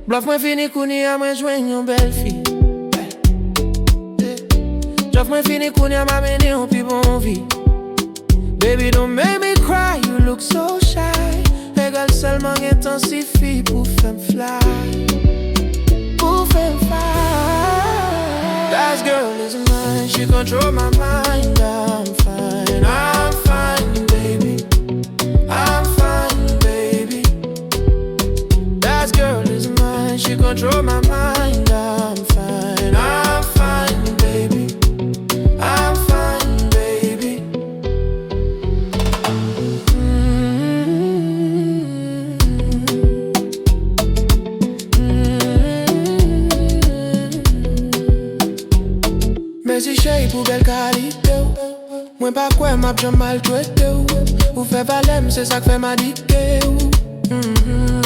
Bluff mwen fini kouni a mwen jwen yon bel fi. Jof mwen fini kouni a mwen mene yon pi bon vi. Baby, don't make me cry, you look so shy. Regal selman gen tan si fi pou fem fly. Pou fem fly. That girl is mine, she control my mind. I'm fine, baby. I'm fine, baby. That girl is mine, she control my mind. I'm fine, baby. I'm fine, baby. Mesi chéri pou bel kalite ou. Mwen pa kwen map jom maltrete ou. Ou fe valem se sak fe madike ou.